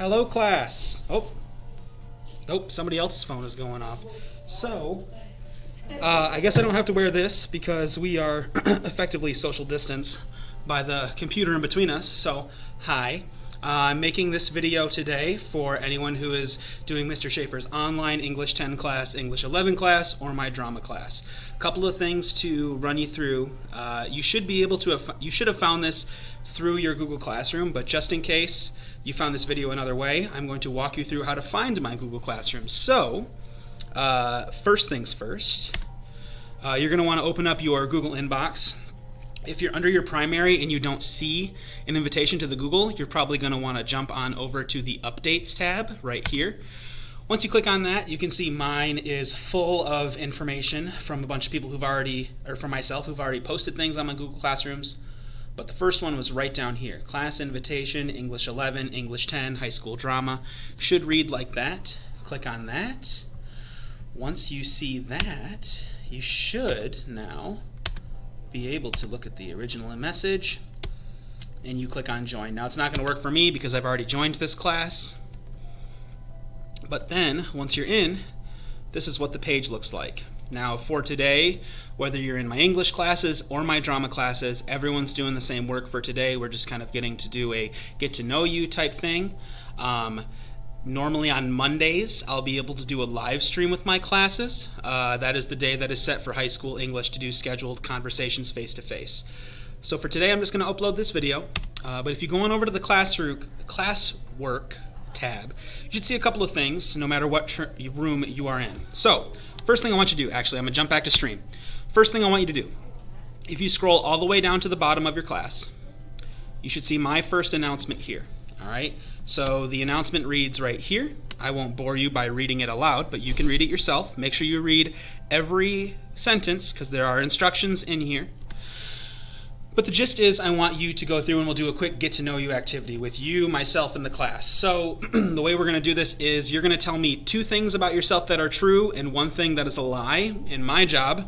Hello, class. Nope, somebody else's phone is going off. So, I guess I don't have to wear this because we are effectively social distance by the computer in between us. So, hi. I'm making this video today for anyone who is doing Mr. Schafer's online English 10 class, English 11 class, or my drama class. A couple of things to run you through. You should have found this through your Google Classroom, but just in case you found this video another way, I'm going to walk you through how to find my Google Classroom. So, first things first, you're going to want to open up your Google inbox. If you're under your primary and you don't see an invitation to the Google, you're probably going to want to jump on over to the Updates tab right here. Once you click on that, you can see mine is full of information from a bunch of people from myself who've already posted things on my Google Classrooms. But the first one was right down here. Class invitation, English 11, English 10, high school drama. Should read like that. Click on that. Once you see that, you should now be able to look at the original message, and you click on join. Now it's not going to work for me because I've already joined this class, but then once you're in, this is what the page looks like. Now for today, whether you're in my English classes or my drama classes, everyone's doing the same work for today. We're just kind of getting to do a get to know you type thing. Normally on Mondays, I'll be able to do a live stream with my classes. That is the day that is set for high school English to do scheduled conversations face-to-face. So for today, I'm just going to upload this video. But if you go on over to the classwork tab, you should see a couple of things no matter what room you are in. So first thing I want you to do, actually, I'm going to jump back to stream. First thing I want you to do, if you scroll all the way down to the bottom of your class, you should see my first announcement here. All right, so the announcement reads right here. I won't bore you by reading it aloud, but you can read it yourself. Make sure you read every sentence because there are instructions in here. But the gist is I want you to go through and we'll do a quick get to know you activity with you, myself, and the class. So the way we're going to do this is you're going to tell me 2 things about yourself that are true and 1 thing that is a lie. And my job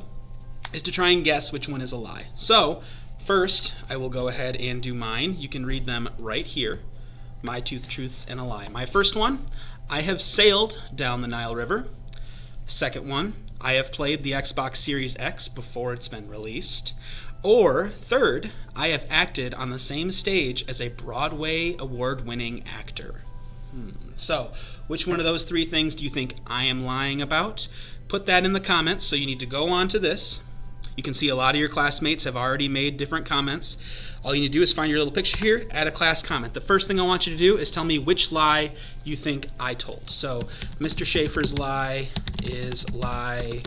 is to try and guess which one is a lie. So first, I will go ahead and do mine. You can read them right here. My 2 truths and a lie. My first one, I have sailed down the Nile River. Second one, I have played the Xbox Series X before it's been released. Or third, I have acted on the same stage as a Broadway award-winning actor. So, which one of those 3 things do you think I am lying about? Put that in the comments, so you need to go on to this. You can see a lot of your classmates have already made different comments. All you need to do is find your little picture here, add a class comment. The first thing I want you to do is tell me which lie you think I told. So Mr. Schafer's lie is lie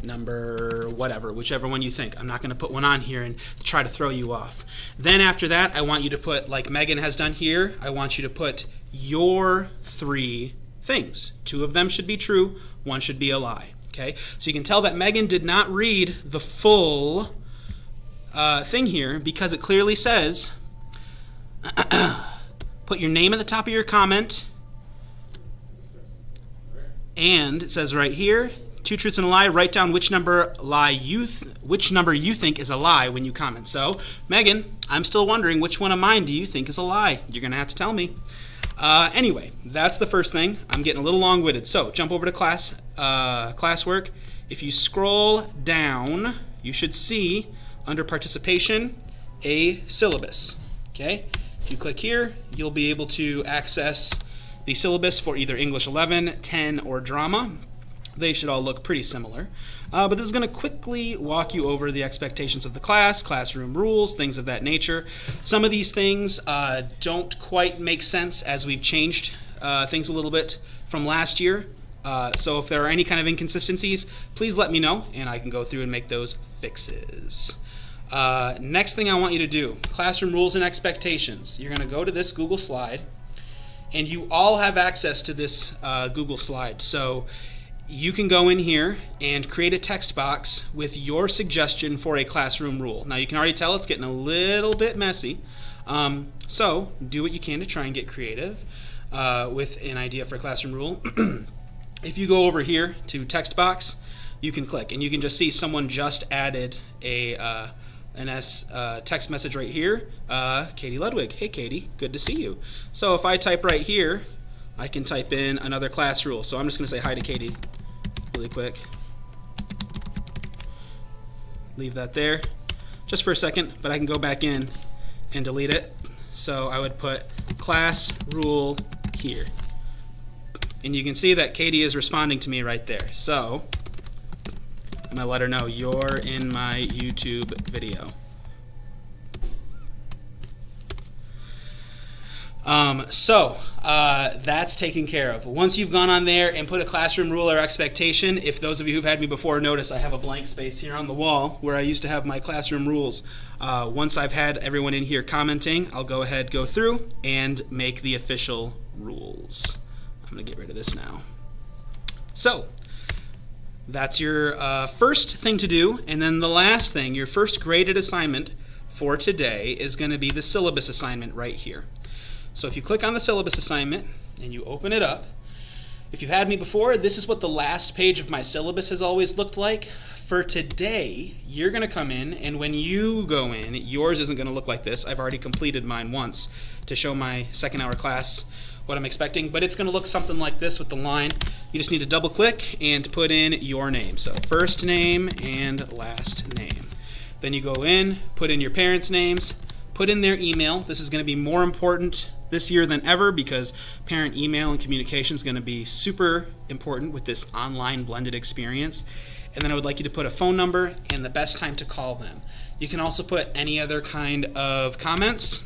number whatever, whichever one you think. I'm not going to put one on here and try to throw you off. Then after that, I want you to put, like Megan has done here, I want you to put your 3 things. 2 of them should be true, 1 should be a lie. Okay? So you can tell that Megan did not read the full thing here because it clearly says put your name at the top of your comment, and it says right here 2 truths and a lie. Write down which number you think is a lie when you comment. So Megan, I'm still wondering which one of mine do you think is a lie? You're gonna have to tell me. Anyway, that's the first thing. I'm getting a little long-winded. So jump over to classwork. If you scroll down, you should see under participation a syllabus. Okay? If you click here, you'll be able to access the syllabus for either English 11, 10, or drama. They should all look pretty similar. But this is going to quickly walk you over the expectations of the class, classroom rules, things of that nature. Some of these things don't quite make sense as we've changed things a little bit from last year. So if there are any kind of inconsistencies, please let me know and I can go through and make those fixes. Next thing I want you to do, classroom rules and expectations. You're going to go to this Google slide, and you all have access to this Google slide. So you can go in here and create a text box with your suggestion for a classroom rule. Now you can already tell it's getting a little bit messy. So do what you can to try and get creative with an idea for a classroom rule. If you go over here to text box, you can click and you can just see someone just added a text message right here. Katie Ludwig. Hey Katie, good to see you. So if I type right here, I can type in another class rule. So I'm just going to say hi to Katie really quick. Leave that there just for a second, but I can go back in and delete it. So I would put class rule here. And you can see that Katie is responding to me right there. So I'm going to let her know you're in my YouTube video. That's taken care of. Once you've gone on there and put a classroom rule or expectation, if those of you who've had me before notice, I have a blank space here on the wall where I used to have my classroom rules. Once I've had everyone in here commenting, I'll go ahead, go through, and make the official rules. I'm going to get rid of this now. So that's your first thing to do, and then the last thing, your first graded assignment for today is going to be the syllabus assignment right here. So if you click on the syllabus assignment and you open it up, if you've had me before, this is what the last page of my syllabus has always looked like. For today, you're going to come in, and when you go in, yours isn't going to look like this. I've already completed mine once to show my second hour class what I'm expecting, but it's going to look something like this with the line. You just need to double click and put in your name. So first name and last name. Then you go in, put in your parents' names, put in their email. This is going to be more important this year than ever because parent email and communication is going to be super important with this online blended experience. And then I would like you to put a phone number and the best time to call them. You can also put any other kind of comments.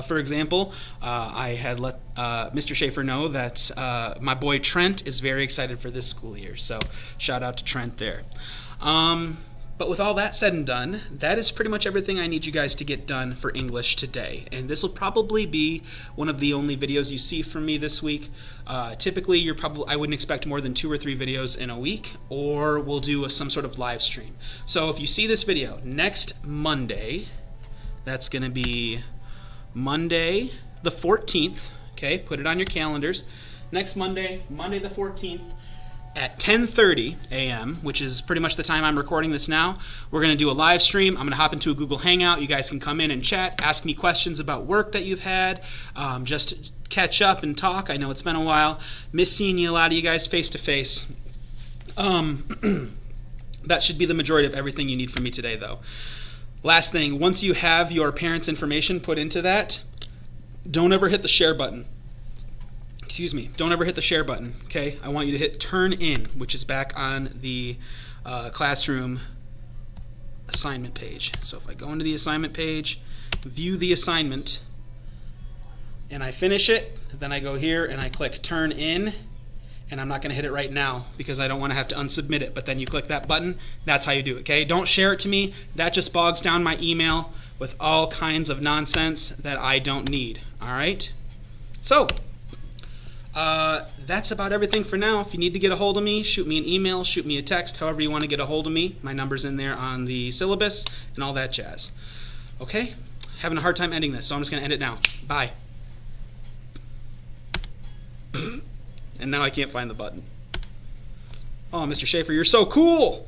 For example, I had let Mr. Schafer know that my boy Trent is very excited for this school year. So shout out to Trent there. But with all that said and done, that is pretty much everything I need you guys to get done for English today. And this will probably be one of the only videos you see from me this week. Typically, I wouldn't expect more than 2 or 3 videos in a week, or we'll do some sort of live stream. So if you see this video next Monday, that's going to be Monday the 14th. Okay, put it on your calendars. Next Monday, Monday the 14th. At 10:30 a.m., which is pretty much the time I'm recording this now, we're going to do a live stream. I'm going to hop into a Google Hangout. You guys can come in and chat, ask me questions about work that you've had, just catch up and talk. I know it's been a while. Miss seeing a lot of you guys face to face. That should be the majority of everything you need from me today, though. Last thing, once you have your parents' information put into that, don't ever hit the share button. Excuse me, don't ever hit the share button, okay? I want you to hit turn in, which is back on the classroom assignment page. So if I go into the assignment page, view the assignment, and I finish it, then I go here and I click turn in, and I'm not going to hit it right now because I don't want to have to unsubmit it, but then you click that button. That's how you do it, okay? Don't share it to me. That just bogs down my email with all kinds of nonsense that I don't need, all right? So that's about everything for now. If you need to get a hold of me, shoot me an email, shoot me a text, however you want to get a hold of me. My number's in there on the syllabus and all that jazz. Okay? Having a hard time ending this, so I'm just going to end it now. Bye. And now I can't find the button. Oh, Mr. Schafer, you're so cool!